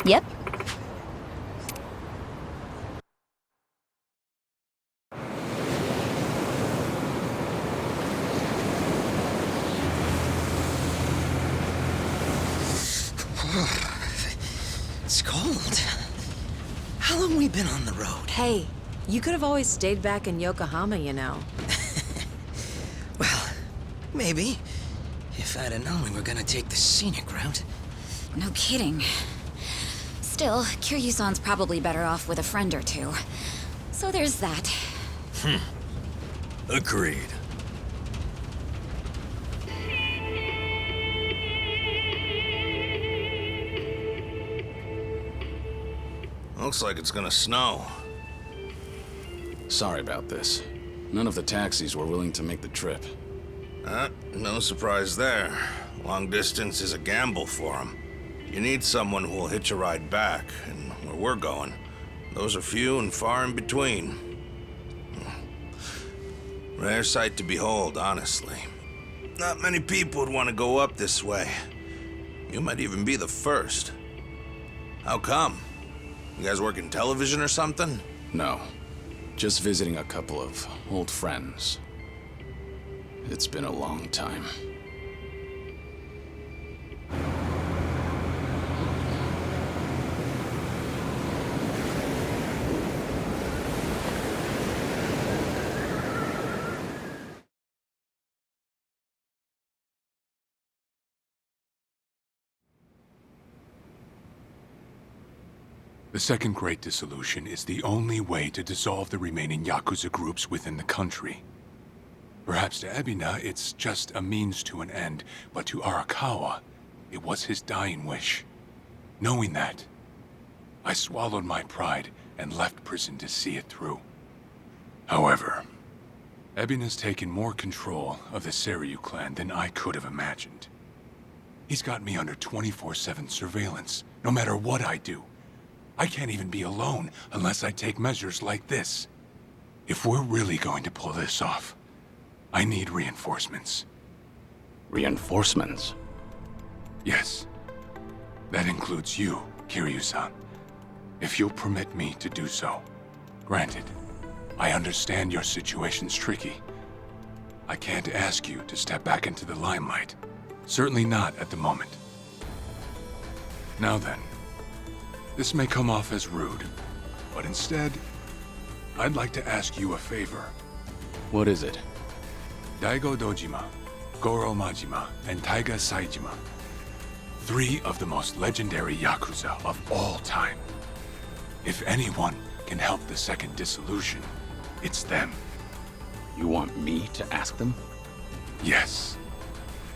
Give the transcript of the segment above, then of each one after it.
Yep. It's cold. How long we been on the road? Hey, you could have always stayed back in Yokohama, you know. Well, maybe. If I'd have known we were gonna take the scenic route. No kidding. Still, Kiryu-san's probably better off with a friend or two. So there's that. Agreed. Looks like it's gonna snow. Sorry about this. None of the taxis were willing to make the trip. No surprise there. Long distance is a gamble for them. You need someone who will hitch a ride back, and where we're going, those are few and far in between. Rare sight to behold, honestly. Not many people would want to go up this way. You might even be the first. How come? You guys work in television or something? No. Just visiting a couple of old friends. It's been a long time. The Second Great Dissolution is the only way to dissolve the remaining Yakuza groups within the country. Perhaps to Ebina, it's just a means to an end, but to Arakawa, it was his dying wish. Knowing that, I swallowed my pride and left prison to see it through. However, Ebina's taken more control of the Seiryu clan than I could have imagined. He's got me under 24/7 surveillance, no matter what I do. I can't even be alone unless I take measures like this. If we're really going to pull this off, I need reinforcements. Reinforcements? Yes. That includes you, Kiryu-san. If you'll permit me to do so. Granted, I understand your situation's tricky. I can't ask you to step back into the limelight. Certainly not at the moment. Now then, this may come off as rude, but instead, I'd like to ask you a favor. What is it? Daigo Dojima, Goro Majima, and Taiga Saijima. 3 of the most legendary Yakuza of all time. If anyone can help the Second Dissolution, it's them. You want me to ask them? Yes.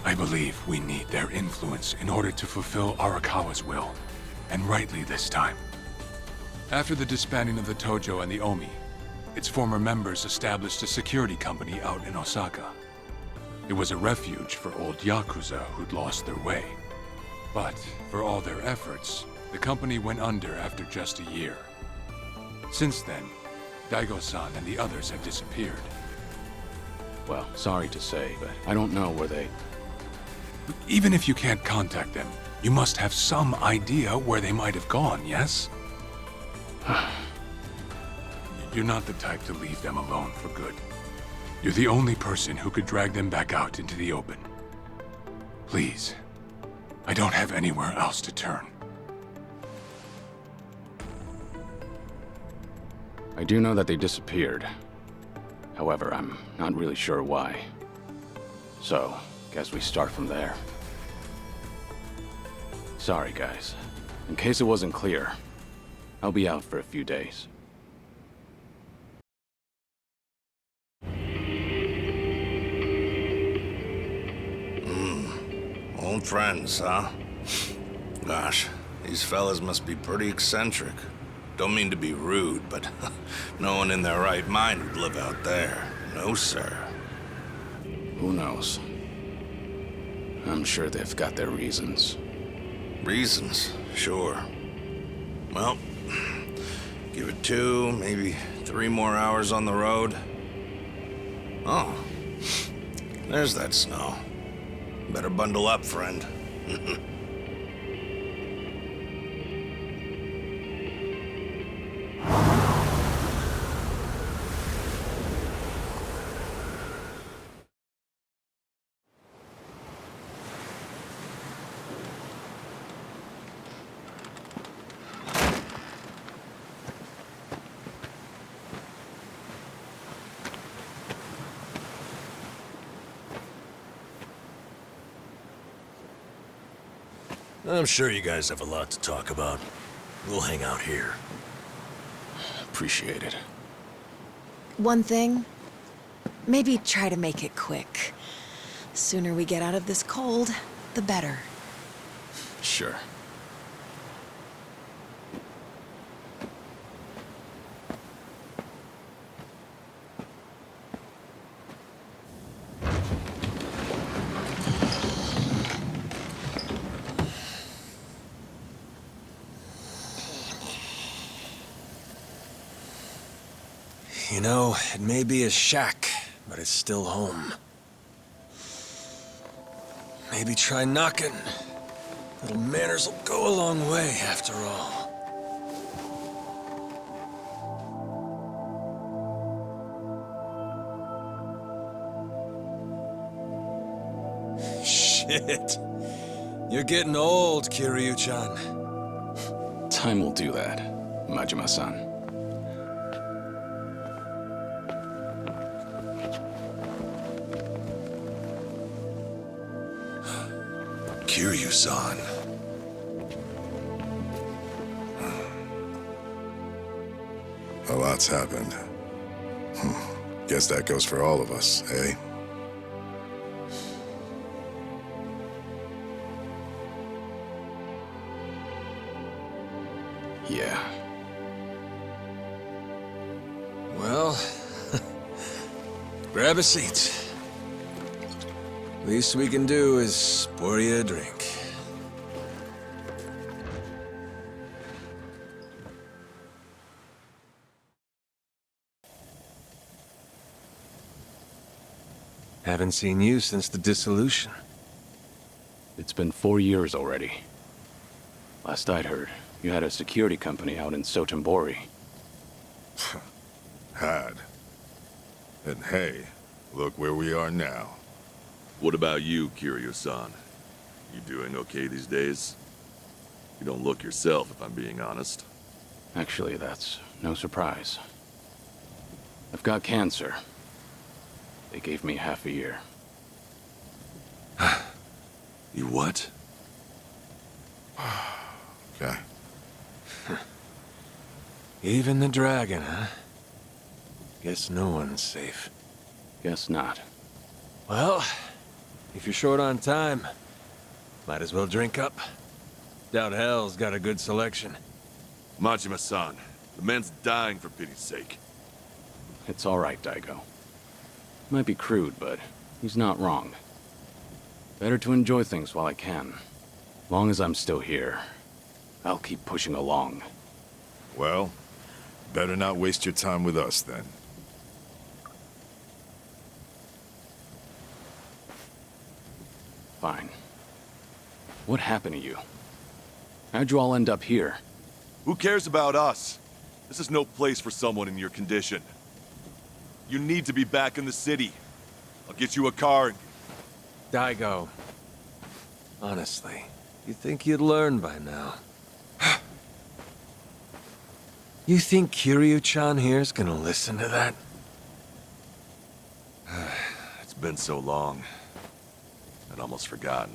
I believe we need their influence in order to fulfill Arakawa's will. And rightly this time. After the disbanding of the Tojo and the Omi, its former members established a security company out in Osaka. It was a refuge for old Yakuza who'd lost their way. But for all their efforts, the company went under after just a year. Since then, Daigo-san and the others have disappeared. Well, sorry to say, but I don't know where they... Even if you can't contact them, you must have some idea where they might have gone, yes? You're not the type to leave them alone for good. You're the only person who could drag them back out into the open. Please, I don't have anywhere else to turn. I do know that they disappeared. However, I'm not really sure why. So, guess we start from there. Sorry, guys. In case it wasn't clear, I'll be out for a few days. Old friends, huh? Gosh, these fellas must be pretty eccentric. Don't mean to be rude, but no one in their right mind would live out there. No, sir. Who knows? I'm sure they've got their reasons. Reasons, sure. Well, give it 2, maybe 3 more hours on the road. Oh, there's that snow. Better bundle up, friend. I'm sure you guys have a lot to talk about. We'll hang out here. Appreciate it. One thing, maybe try to make it quick. Sooner we get out of this cold, the better. Sure. You know, it may be a shack, but it's still home. Maybe try knocking. Little manners will go a long way, after all. Shit. You're getting old, Kiryu-chan. Time will do that, Majima-san. Kiryu-san. A lot's happened. Guess that goes for all of us, eh? Yeah. Well, grab a seat. Least we can do is pour you a drink. Haven't seen you since the dissolution. It's been 4 years already. Last I'd heard, you had a security company out in Sotenbori. Had. And hey, look where we are now. What about you, Kiryu-san? You doing okay these days? You don't look yourself, if I'm being honest. Actually, that's no surprise. I've got cancer. They gave me half a year. You what? Okay. Even the dragon, huh? Guess no one's safe. Guess not. Well, if you're short on time, might as well drink up. Doubt hell's got a good selection. Majima-san, the man's dying for pity's sake. It's all right, Daigo. Might be crude, but he's not wrong. Better to enjoy things while I can. Long as I'm still here, I'll keep pushing along. Well, better not waste your time with us then. Fine. What happened to you? How'd you all end up here? Who cares about us? This is no place for someone in your condition. You need to be back in the city. I'll get you a car and... Daigo. Honestly, you'd think you'd learn by now. You think Kiryu-chan here's gonna listen to that? It's been so long. I'd almost forgotten.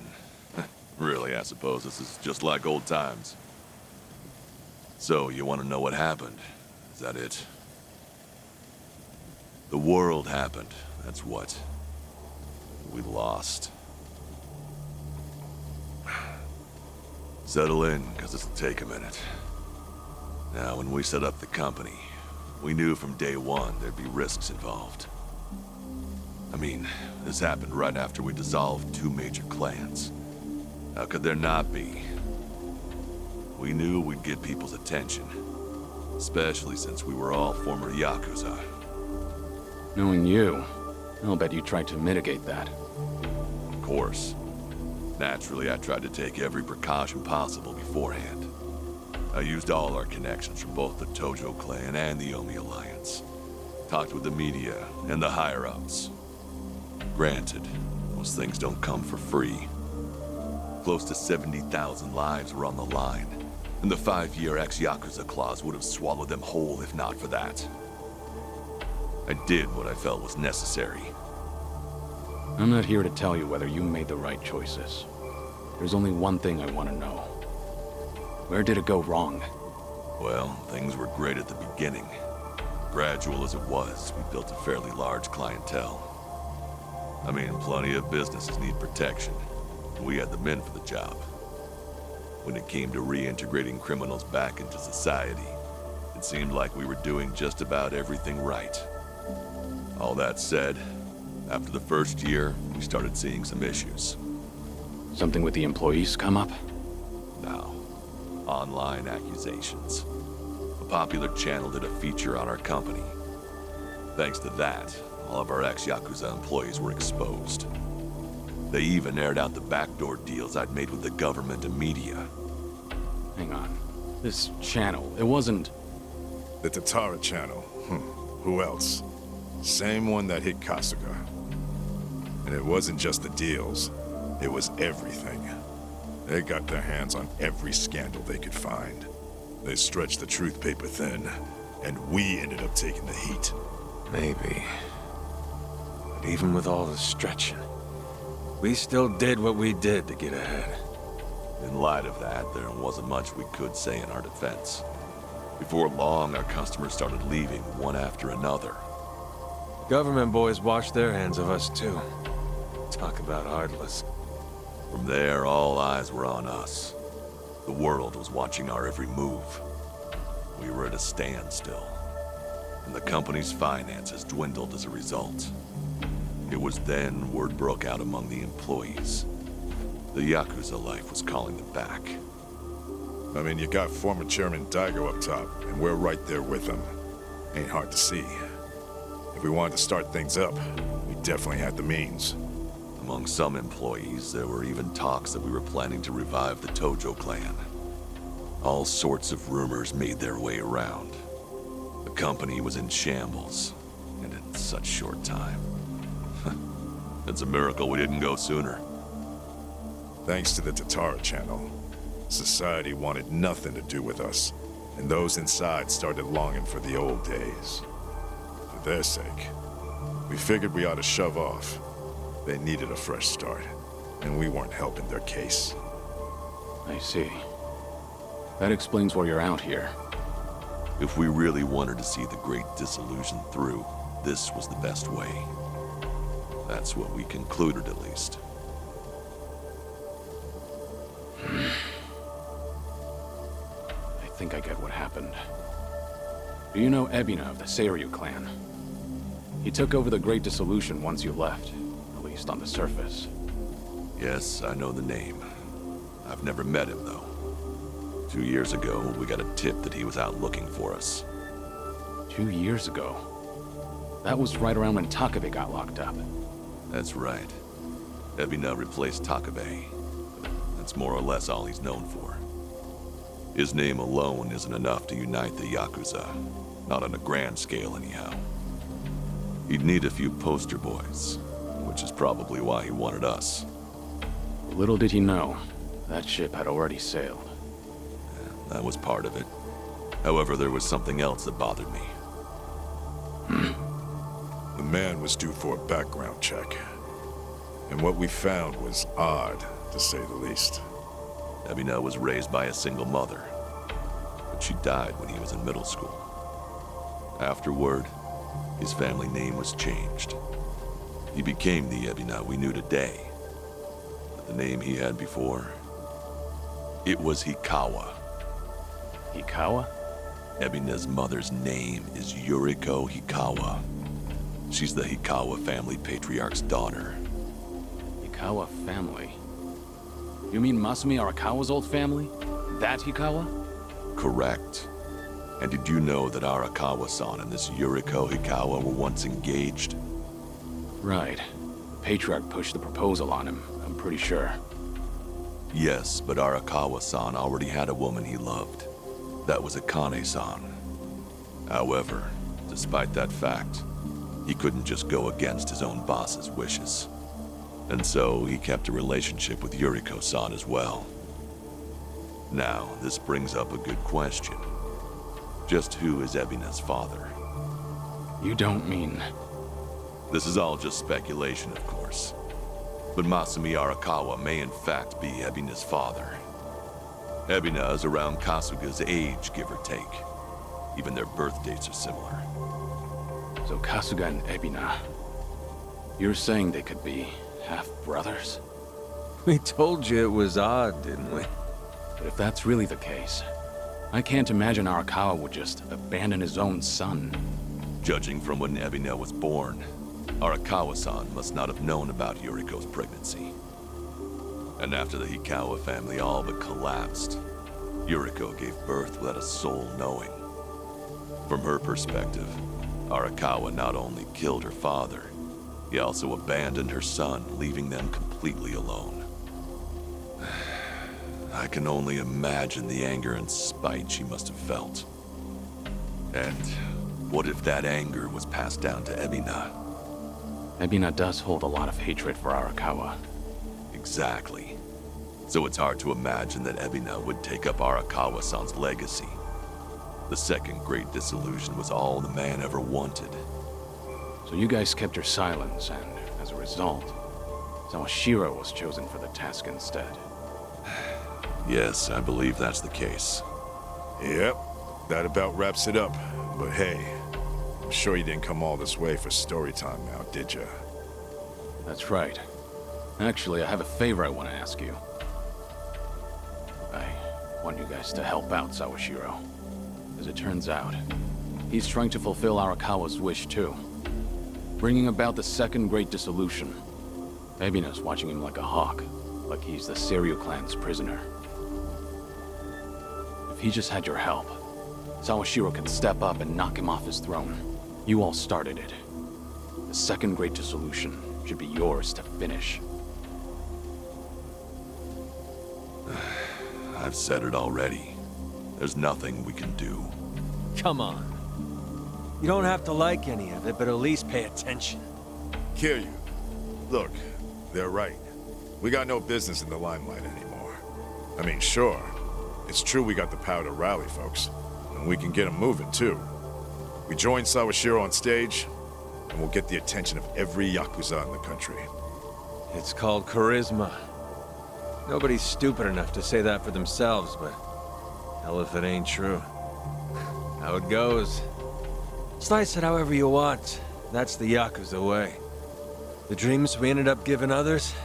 Really, I suppose this is just like old times. So, you want to know what happened? Is that it? The world happened, that's what. We lost. Settle in, because it'll take a minute. Now, when we set up the company, we knew from day one there'd be risks involved. I mean, this happened right after we dissolved 2 major clans. How could there not be? We knew we'd get people's attention, especially since we were all former Yakuza. Knowing you, I'll bet you tried to mitigate that. Of course. Naturally, I tried to take every precaution possible beforehand. I used all our connections from both the Tojo clan and the Omi Alliance. Talked with the media and the higher-ups. Granted, those things don't come for free. Close to 70,000 lives were on the line, and the 5-year ex-Yakuza clause would have swallowed them whole if not for that. I did what I felt was necessary. I'm not here to tell you whether you made the right choices. There's only one thing I want to know. Where did it go wrong? Well, things were great at the beginning. Gradual as it was, we built a fairly large clientele. I mean, plenty of businesses need protection. We had the men for the job. When it came to reintegrating criminals back into society, it seemed like we were doing just about everything right. All that said, after the first year, we started seeing some issues. Something with the employees come up? Now, online accusations. A popular channel did a feature on our company. Thanks to that, all of our ex-Yakuza employees were exposed. They even aired out the backdoor deals I'd made with the government and media. Hang on. This channel, it wasn't... The Tatara channel. Who else? Same one that hit Kasuga. And it wasn't just the deals. It was everything. They got their hands on every scandal they could find. They stretched the truth paper thin, and we ended up taking the heat. Maybe. But even with all the stretching, we still did what we did to get ahead. In light of that, there wasn't much we could say in our defense. Before long, our customers started leaving one after another. Government boys washed their hands of us too. Talk about heartless. From there, all eyes were on us. The world was watching our every move. We were at a standstill, and the company's finances dwindled as a result. It was then word broke out among the employees. The Yakuza life was calling them back. I mean, you got former Chairman Daigo up top, and we're right there with him. Ain't hard to see. If we wanted to start things up, we definitely had the means. Among some employees, there were even talks that we were planning to revive the Tojo clan. All sorts of rumors made their way around. The company was in shambles, and in such short time. It's a miracle we didn't go sooner. Thanks to the Tatara channel, society wanted nothing to do with us, and those inside started longing for the old days. For their sake, we figured we ought to shove off. They needed a fresh start, and we weren't helping their case. I see. That explains why you're out here. If we really wanted to see the Great Dissolution through, this was the best way. That's what we concluded, at least. I think I get what happened. Do you know Ebina of the Seiryu clan? He took over the Great Dissolution once you left, at least on the surface. Yes, I know the name. I've never met him, though. 2 years ago, we got a tip that he was out looking for us. 2 years ago? That was right around when Takabe got locked up. That's right. Ebina replaced Takabe. That's more or less all he's known for. His name alone isn't enough to unite the Yakuza. Not on a grand scale, anyhow. He'd need a few poster boys, which is probably why he wanted us. Little did he know, that ship had already sailed. Yeah, that was part of it. However, there was something else that bothered me. The man was due for a background check. And what we found was odd, to say the least. Ebina was raised by a single mother, but she died when he was in middle school. Afterward, his family name was changed. He became the Ebina we knew today. But the name he had before, it was Hikawa. Hikawa? Ebina's mother's name is Yuriko Hikawa. She's the Hikawa family patriarch's daughter. Hikawa family? You mean Masumi Arakawa's old family? That Hikawa? Correct. And did you know that Arakawa-san and this Yuriko Hikawa were once engaged? Right. The Patriarch pushed the proposal on him, I'm pretty sure. Yes, but Arakawa-san already had a woman he loved. That was Akane-san. However, despite that fact, he couldn't just go against his own boss's wishes. And so he kept a relationship with Yuriko-san as well. Now, this brings up a good question. Just who is Ebina's father? You don't mean... This is all just speculation, of course. But Masumi Arakawa may in fact be Ebina's father. Ebina is around Kasuga's age, give or take. Even their birth dates are similar. So Kasuga and Ebina... You're saying they could be half-brothers? We told you it was odd, didn't we? But if that's really the case, I can't imagine Arakawa would just abandon his own son. Judging from when Ebina was born, Arakawa-san must not have known about Yuriko's pregnancy. And after the Hikawa family all but collapsed, Yuriko gave birth without a soul knowing. From her perspective, Arakawa not only killed her father, he also abandoned her son, leaving them completely alone. I can only imagine the anger and spite she must have felt. And what if that anger was passed down to Ebina? Ebina does hold a lot of hatred for Arakawa. Exactly. So it's hard to imagine that Ebina would take up Arakawa-san's legacy. The second great disillusion was all the man ever wanted. So you guys kept your silence, and as a result, Sawashiro was chosen for the task instead. Yes, I believe that's the case. Yep, that about wraps it up. But hey, I'm sure you didn't come all this way for story time now, did ya? That's right. Actually, I have a favor I want to ask you. I want you guys to help out Sawashiro. As it turns out, he's trying to fulfill Arakawa's wish too. Bringing about the second great dissolution. Ebina's watching him like a hawk, like he's the Kiryu clan's prisoner. If he just had your help, Sawashiro could step up and knock him off his throne. You all started it. The second great dissolution should be yours to finish. I've said it already. There's nothing we can do. Come on. You don't have to like any of it, but at least pay attention. Kiryu, look, they're right. We got no business in the limelight anymore. I mean, sure, it's true we got the power to rally folks, and we can get them moving too. We join Sawashiro on stage, and we'll get the attention of every Yakuza in the country. It's called charisma. Nobody's stupid enough to say that for themselves, but hell if it ain't true. How it goes. Slice it however you want. That's the Yakuza way. The dreams we ended up giving others,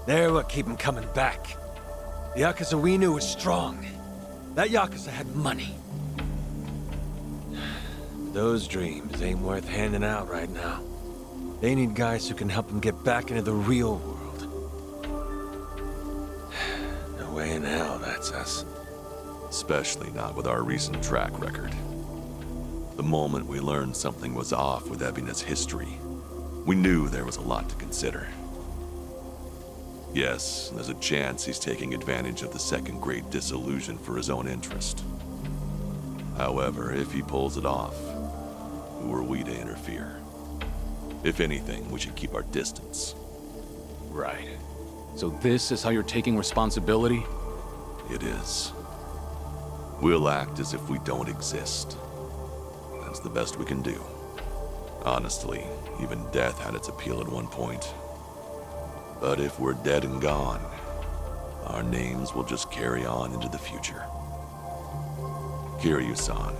they're what keep them coming back. The Yakuza we knew was strong. That Yakuza had money. Those dreams ain't worth handing out right now. They need guys who can help them get back into the real world. No way in hell that's us. Especially not with our recent track record. The moment we learned something was off with Ebina's history, we knew there was a lot to consider. Yes, there's a chance he's taking advantage of the second great disillusion for his own interest. However, if he pulls it off, who are we to interfere? If anything, we should keep our distance. Right. So this is how you're taking responsibility? It is. We'll act as if we don't exist. That's the best we can do. Honestly, even death had its appeal at one point. But if we're dead and gone, our names will just carry on into the future. Kiryu-san,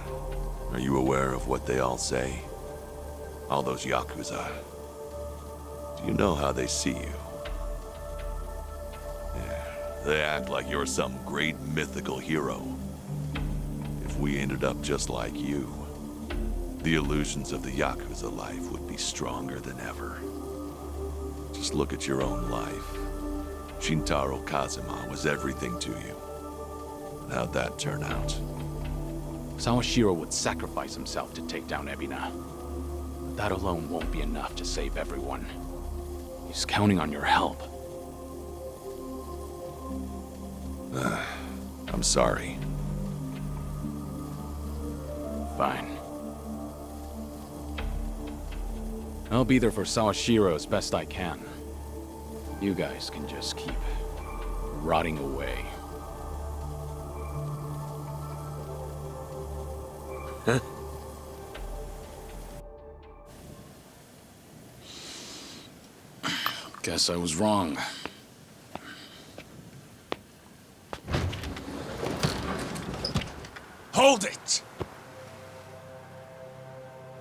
are you aware of what they all say? All those Yakuza. Do you know how they see you? Yeah, they act like you're some great mythical hero. If we ended up just like you, the illusions of the Yakuza life would be stronger than ever. Just look at your own life. Shintaro Kazuma was everything to you. How'd that turn out? Sawashiro would sacrifice himself to take down Ebina. But that alone won't be enough to save everyone. He's counting on your help. I'm sorry. Fine. I'll be there for Sawashiro as best I can. You guys can just keep rotting away. Guess I was wrong. Hold it!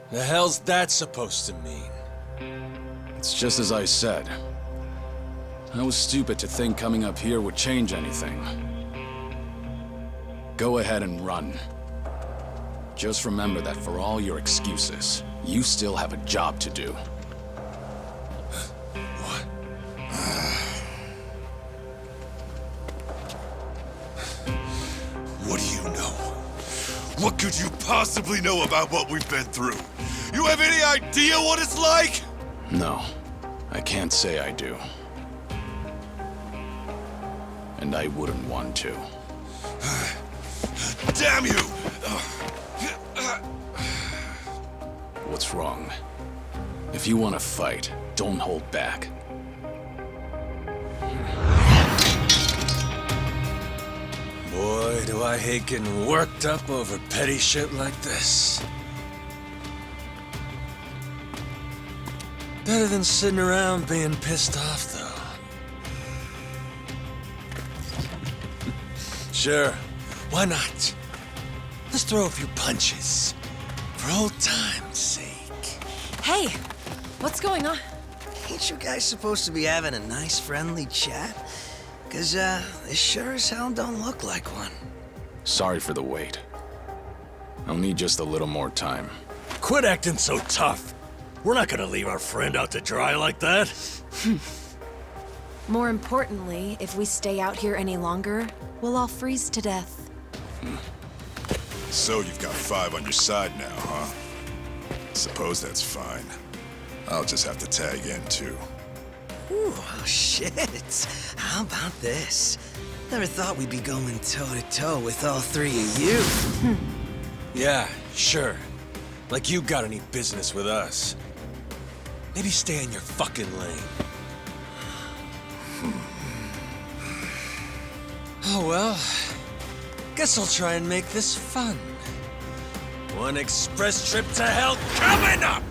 The hell's that supposed to mean? It's just as I said. I was stupid to think coming up here would change anything. Go ahead and run. Just remember that for all your excuses, you still have a job to do. What? What do you know? What could you possibly know about what we've been through? You have any idea what it's like? No, I can't say I do. And I wouldn't want to. Damn you! What's wrong? If you want to fight, don't hold back. Boy, do I hate getting worked up over petty shit like this. Better than sitting around being pissed off, though. Sure, why not? Let's throw a few punches. For old time's sake. Hey, what's going on? Ain't you guys supposed to be having a nice, friendly chat? 'Cause, this sure as hell don't look like one. Sorry for the wait. I'll need just a little more time. Quit acting so tough. We're not gonna leave our friend out to dry like that. More importantly, if we stay out here any longer, we'll all freeze to death. So you've got 5 on your side now, huh? Suppose that's fine. I'll just have to tag in, too. Ooh, oh shit. How about this? Never thought we'd be going toe-to-toe with all 3 of you. Yeah, sure. Like you got any business with us. Maybe stay in your fucking lane. Oh well. Guess I'll try and make this fun. One express trip to hell coming up!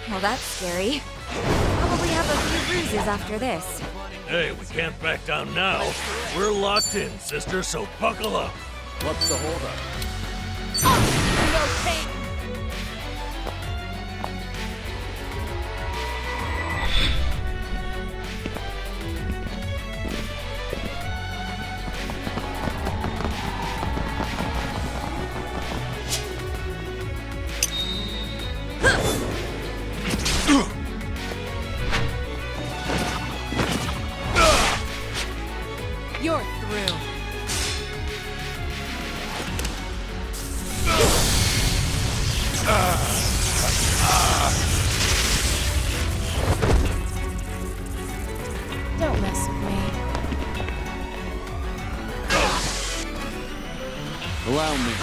Well, that's scary. Probably have a few bruises after this. Hey, we can't back down now. We're locked in, sister, so buckle up. What's the holdup? You're through. Don't mess with me. Allow me.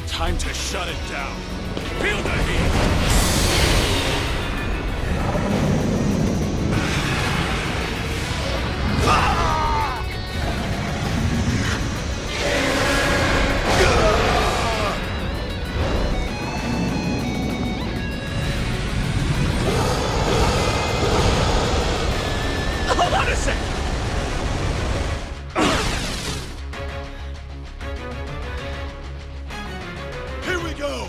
Time to shut it down. Feel the heat! Hold on a sec! Here we go!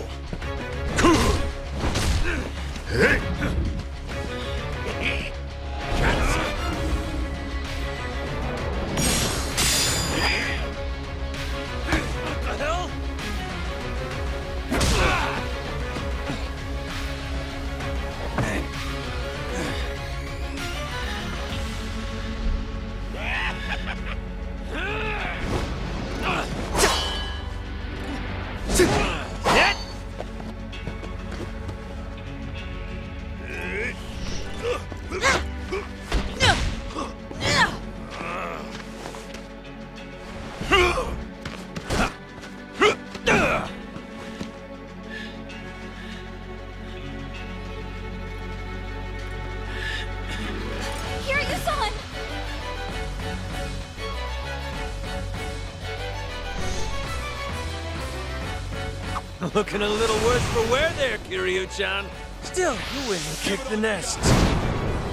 Looking a little worse for wear there, Kiryu-chan. Still, you win and kick the nest.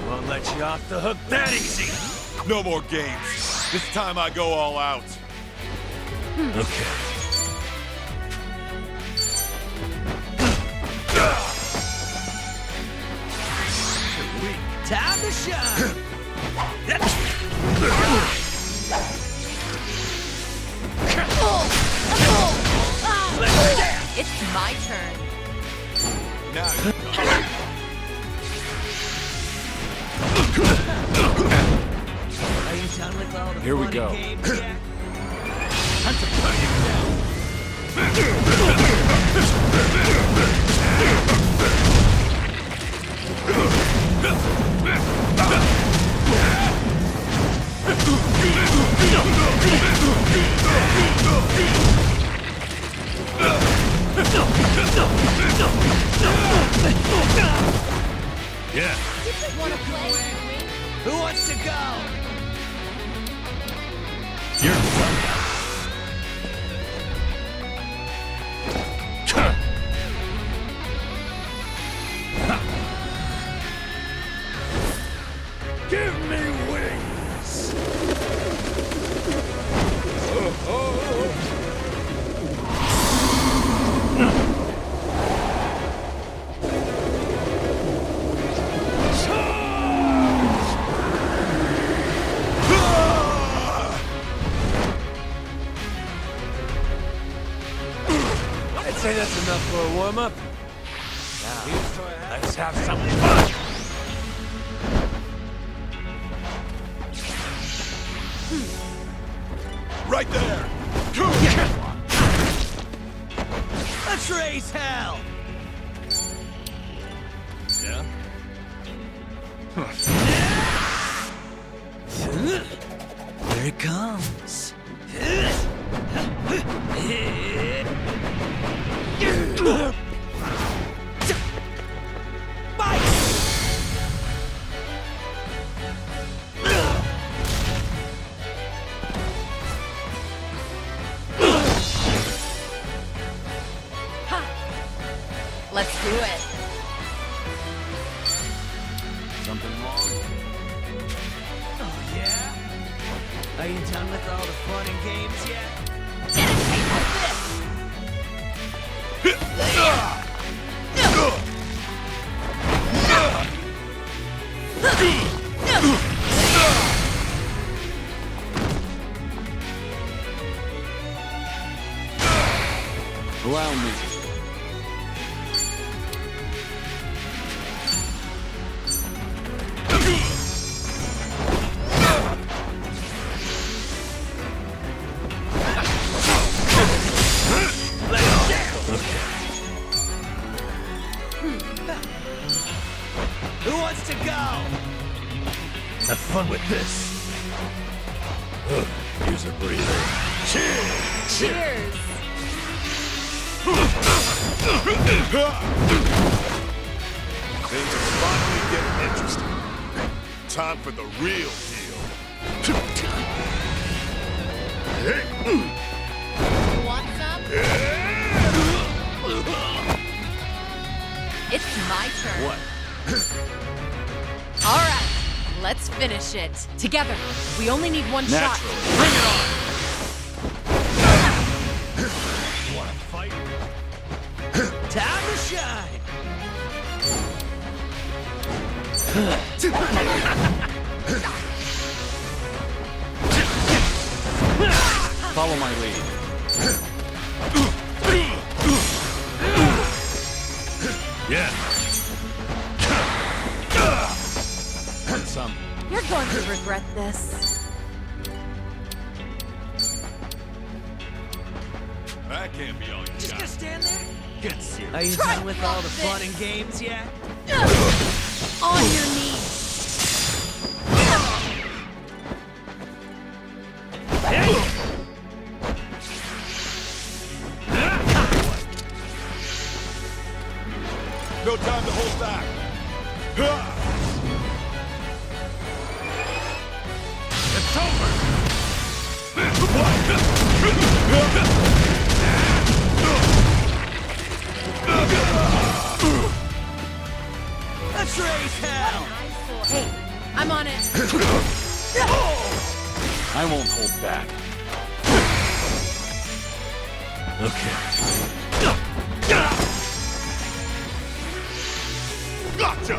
Won't let you off the hook that easy. No more games. This time I go all out. Okay. Time to shine! It's my turn. Now Are you done with all the Here we fun go. and games yet? Time to put you down. Yeah. Wanna play? Who wants to go? You're done. Give me wings! I'd say that's enough for a warm-up. Now, let's have some fun! right there. Let's raise hell! Yeah? Here it comes. Let's do it. Something wrong? Oh, yeah? Are you done with all the fun and games yet? Get a taste of Allow me. Who wants to go? Have fun with this. Use a breather. Cheers! Cheers! Things are finally getting interesting. Time for the real deal. Want some? It's my turn. What? All right, let's finish it. Together. We only need one shot. Naturally. Bring it on! Wanna fight? Time to shine! Follow my lead. Yeah. Want some? You're going to regret this. That can't be all you Just got. gonna stand there? Get serious. Are you Try done with to all the block fun and games yet? On your knees. No time to hold back. It's over! I won't hold back. Okay. Gotcha!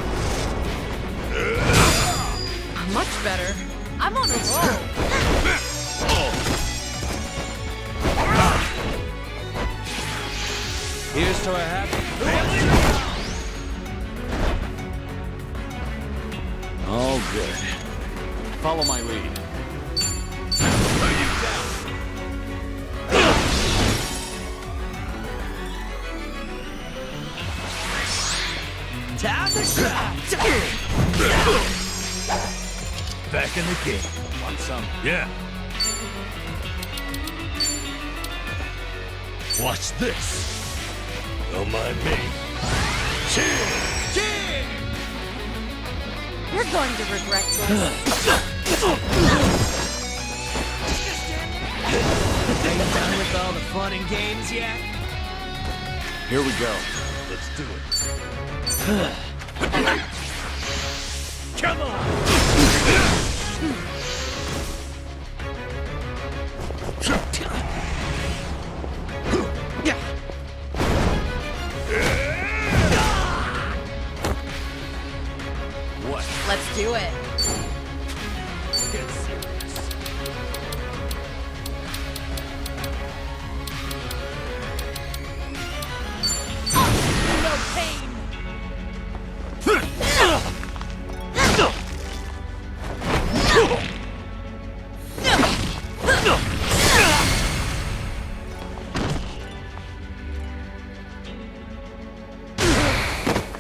Much better. I'm on a roll. Here's to our happy family. All good. Follow my lead. Time to shine. Back in the game. Want some? Yeah. Watch this. Don't mind me. Cheers! You're going to regret this. Are you done with all the fun and games yet? Here we go. Let's do it. Come on! What? Let's do it. Get serious. No pain.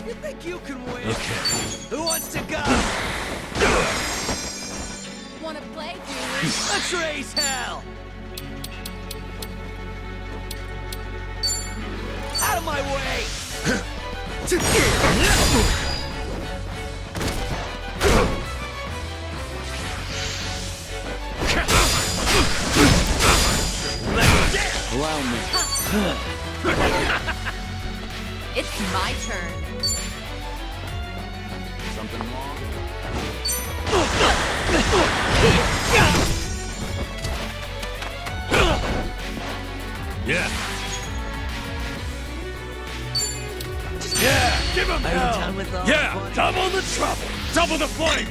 You think you can win? Okay. Who wants to go? Wanna play, dude? Let's raise hell! Out of my way! Allow me. It's my turn. Something wrong? Yeah. Yeah, give him Are you hell. done with all Yeah, the fun? double the trouble. Double the flame.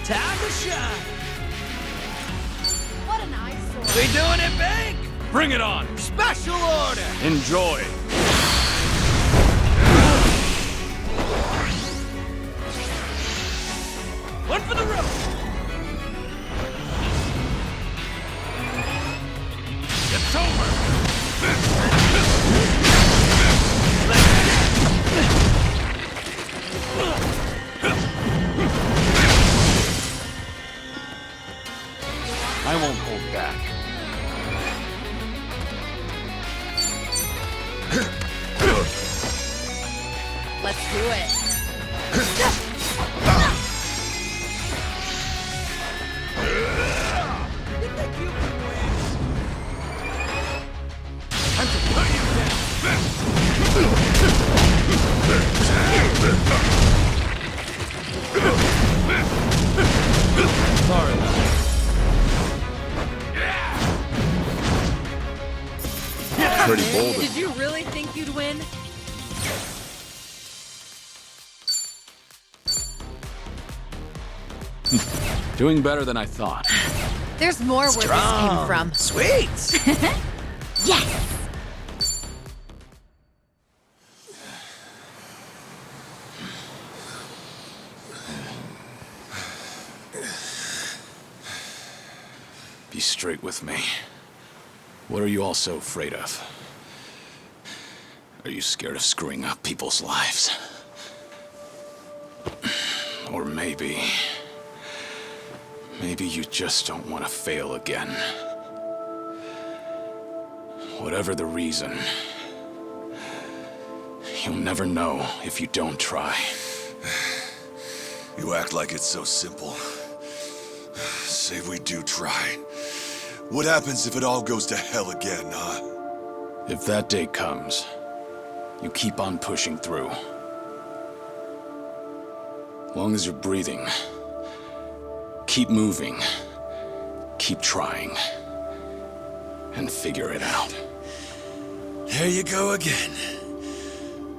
Time to shine! What an eyesore. We doing it big? Bring it on! Special order! Enjoy! One for the road! It's over. I won't hold back. Let's do it. You think you can win? Time to put you down. Far enough. Pretty bold. Did you really think you'd win? Doing better than I thought. There's more where this came from. Sweet! Yes! Be straight with me. What are you all so afraid of? Are you scared of screwing up people's lives? Or maybe you just don't want to fail again. Whatever the reason, you'll never know if you don't try. You act like it's so simple. Say we do try. What happens if it all goes to hell again, huh? If that day comes, you keep on pushing through. Long as you're breathing, keep moving, keep trying, and figure it out. There you go again.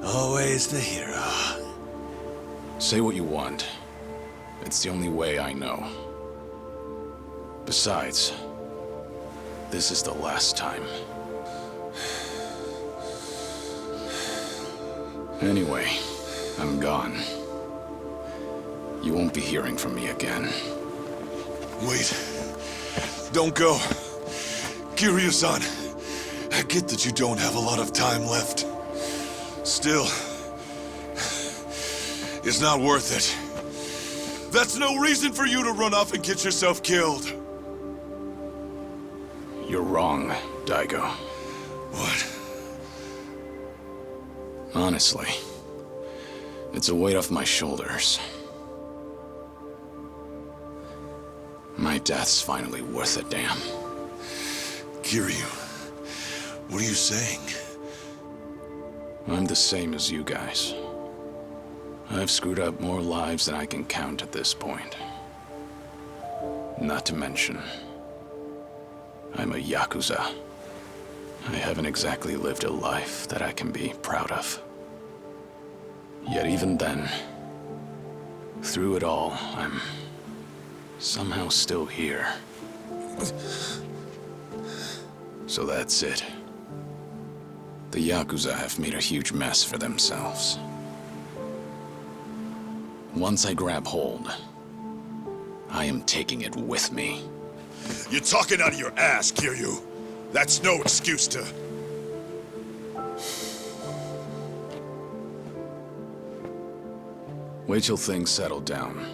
Always the hero. Say what you want. It's the only way I know. Besides, this is the last time. Anyway, I'm gone. You won't be hearing from me again. Wait. Don't go. Kiryu-san, I get that you don't have a lot of time left. Still, it's not worth it. That's no reason for you to run off and get yourself killed. You're wrong, Daigo. What? Honestly, it's a weight off my shoulders. My death's finally worth a damn. Kiryu, what are you saying? I'm the same as you guys. I've screwed up more lives than I can count at this point. Not to mention, I'm a Yakuza. I haven't exactly lived a life that I can be proud of. Yet even then, through it all, I'm somehow still here. So that's it. The Yakuza have made a huge mess for themselves. Once I grab hold, I am taking it with me. You're talking out of your ass, Kiryu. That's no excuse to... Wait till things settle down.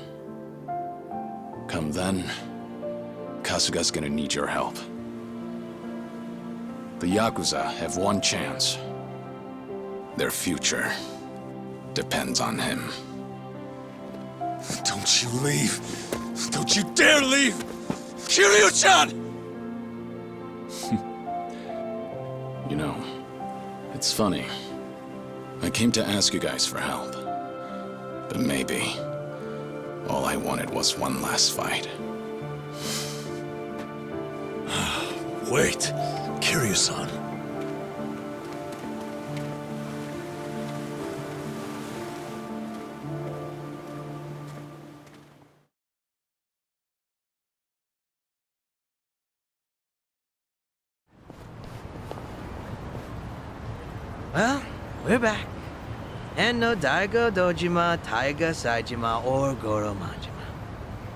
Come then, Kasuga's gonna need your help. The Yakuza have one chance. Their future depends on him. Don't you leave. Don't you dare leave! Kiryu-chan! You know, it's funny. I came to ask you guys for help. But maybe all I wanted was one last fight. Wait, Kiryu-san. Well, we're back. And no Daigo, Dojima, Taiga, Saijima, or Goro Manjima.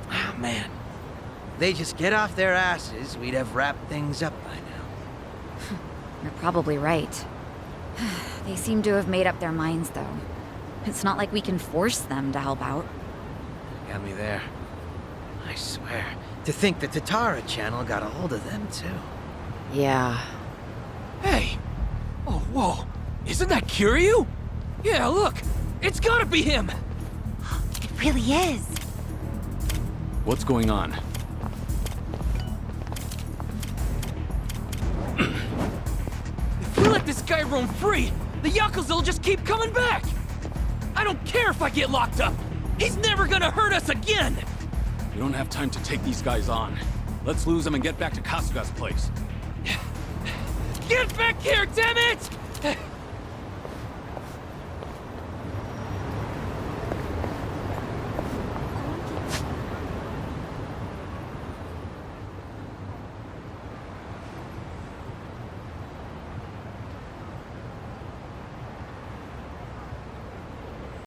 Ah, man. If they just get off their asses, we'd have wrapped things up by now. You're probably right. They seem to have made up their minds, though. It's not like we can force them to help out. Got me there. I swear. To think the Tatara channel got a hold of them, too. Yeah. Hey! Oh, whoa. Isn't that Kiryu? Yeah, look! It's gotta be him! It really is. What's going on? If we let this guy roam free, the Yakuza will just keep coming back! I don't care if I get locked up! He's never gonna hurt us again! We don't have time to take these guys on. Let's lose them and get back to Kasuga's place. Get back here, damn it!